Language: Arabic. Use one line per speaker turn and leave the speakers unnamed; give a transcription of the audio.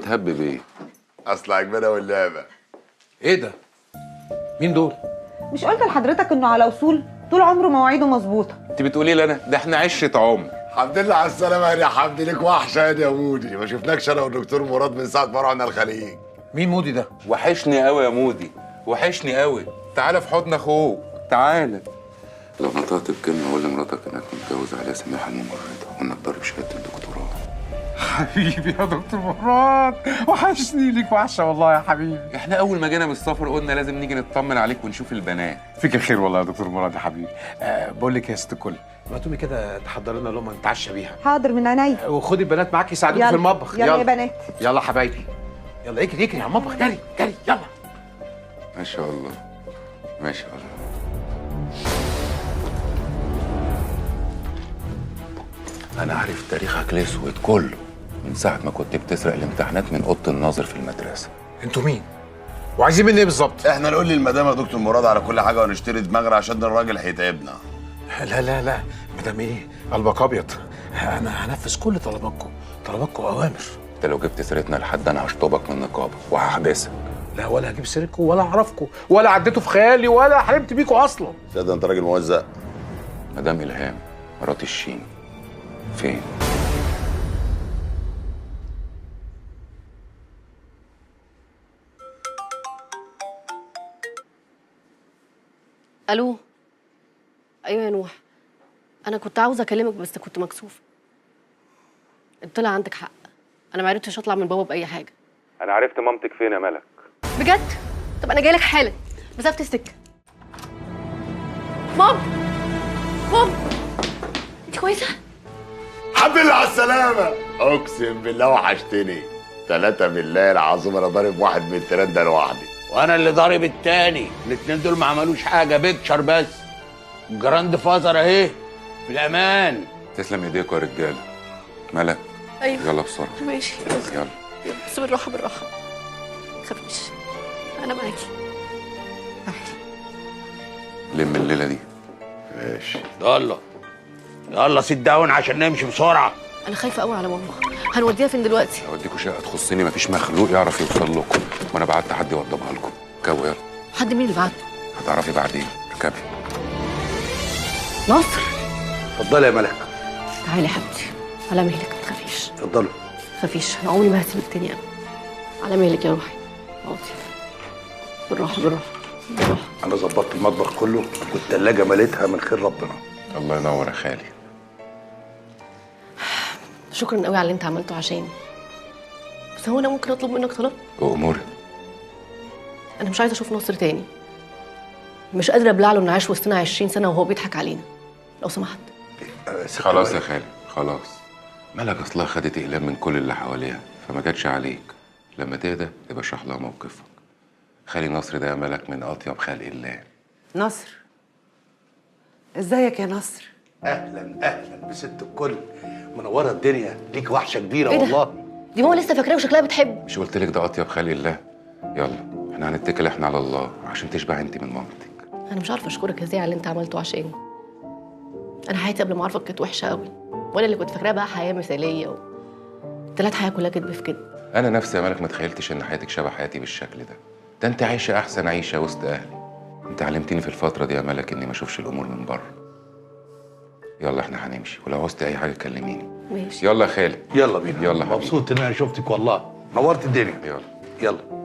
بتهبب ايه؟
اصل عجبانه واللعبه.
ايه ده؟ مين دول؟
مش قلت لحضرتك انه على وصول طول عمره مواعيده مظبوطه؟
انت بتقولي لي انا؟ ده احنا عشره عمر.
الحمد لله على السلامه يا حمدي، ليك وحشه يا مودي، ما شفناكش انا والدكتور مراد من ساعه ما رحنا الخليج.
مين مودي ده؟
وحشني قوي يا مودي، وحشني قوي. تعالى في حضن اخوك، تعالى. لو نطقت بكلمه قول لمراتك انك متجوز عليها سميحه الممرضه وانك ضارب شهاده الدكتوراه.
حبيبي يا دكتور مراد، وحشني، ليك وحشه والله يا حبيبي.
احنا اول ما جينا من السفر قلنا لازم نيجي نطمن عليك ونشوف البنات.
فيك الخير والله يا دكتور مراد يا حبيبي. بقول لك يا ست الكل، ما تقومي كده تحضر لنا لقمه نتعشى بيها.
حاضر من عينيا.
وخدي البنات معاكي يساعدوكي في المطبخ.
يلا يا بنات.
يلا حبايبي، يلا اجري اجري على المطبخ، جري جري يلا.
ما شاء الله ما شاء الله. انا عارف تاريخك الاسود كله من ساعه ما كنت بتسرق الامتحانات من اوضه الناظر في المدرسه.
انتوا مين؟ وعايزين مني ايه بالظبط؟
احنا نقول للمدام يا دكتور مراد على كل حاجه ونشتري دماغنا عشان الراجل هيتعبنا.
لا لا لا، مدام ايه؟ قلبك ابيض، انا هنفذ كل طلباتكم، طلباتكم اوامر.
انت لو جبت سيرتنا لحد انا هشطبك من النقابه وهحبسك.
لا، ولا هجيب سيرتكم ولا اعرفكم ولا عديتوا في خيالي ولا حلمت بيكم اصلا.
ده انت راجل موزع.
مدام الهام مرات الشين فين؟
الو. ايوه يا نوح، انا كنت عاوزه اكلمك بس كنت مكسوفه. طلع عندك حق، انا ما عرفتش اطلع من بابا باي حاجه.
انا عرفت مامتك فين يا ملك.
بجد؟ طب انا جاي لك حالا، مسافه السكه. مام، انت كويسه؟
الحمد لله على السلامه. اقسم بالله وحشتني. 3 بالله العظيم انا ضارب واحد من التيران ده لوحدي.
وانا اللي ضارب التاني. الاتنين دول ما عملوش حاجه، بيكتشر بس. جراند فازر اهي في الامان.
تسلم ايديكوا يا رجاله. ملك
ايوه
يلا بسرعه.
ماشي
يلا
بس بالراحه بالراحه، تخافيش انا معاكي.
لم الليله دي.
ماشي.
يلا يلا سيت داون عشان نمشي بسرعه.
انا خايفه قوي على ماما، هنوديها فين دلوقتي؟
اوديكوا شقه تخصني، مفيش مخلوق يعرف يوصل لكم، وانا بعت حد يوضبها لكم. جو يلا.
حد مين اللي بعته؟
هتعرفي بعدين. اركبي.
ناصر
اتفضلي يا ملك.
تعالي يا حبيبتي، على مهلك ما تخافيش.
اتفضلي.
ما تخافيش، انا عمري ما هسيبك تاني ابدا. على مهلك يا روحي. اقعدي بالراحه بالراحه بالراحه.
انا ظبطت المطبخ كله والثلاجه مليتها من خير ربنا.
الله ينور يا خالي.
شكرا قوي على اللي انت عملته عشاني. بس هو انا ممكن اطلب منك طلب؟
واموري.
انا مش عايزه اشوف نصر تاني. مش قادره ابلع له انه عايش وسطنا 20 سنه وهو بيضحك علينا. لو سمحت.
خلاص يا خالي خلاص. ملك اصلها خدت اقلام من كل اللي حواليها فما جاتش عليك. لما تهدى يبقى اشرح لها موقفك. خالي نصر ده يا ملك من اطيب خلق الله.
نصر، ازيك يا نصر؟
اهلا اهلا بست الكل، منوره الدنيا، ليك وحشه كبيره
إيه ده؟
والله.
دي ماما لسه فاكراه وشكلها بتحب.
مش قلت لك ده اطيب خلق الله؟ يلا احنا هنتكل احنا على الله عشان تشبع انت من مامتك.
انا مش عارفه اشكرك ازاي على اللي انت عملته عشاني. انا حياتي قبل ما اعرفك كانت وحشه قوي، وانا اللي كنت فاكراها بقى حياه مثاليه طلعت حياه كلها كدب في كدب.
انا نفسي يا ملك ما تخيلتش ان حياتك شبه حياتي بالشكل ده. ده انت عايشه احسن عيشه وسط اهلي. انت علمتني في الفتره دي يا ملك اني ما اشوفش الامور من بره. يلا احنا هنمشي، ولو عوزتي اي حاجه كلميني.
ماشي.
يلا يا خالي.
يلا بينا.
يلا حبيبي.
مبسوط ان انا شفتك والله، نورت الدنيا.
يلا
يلا.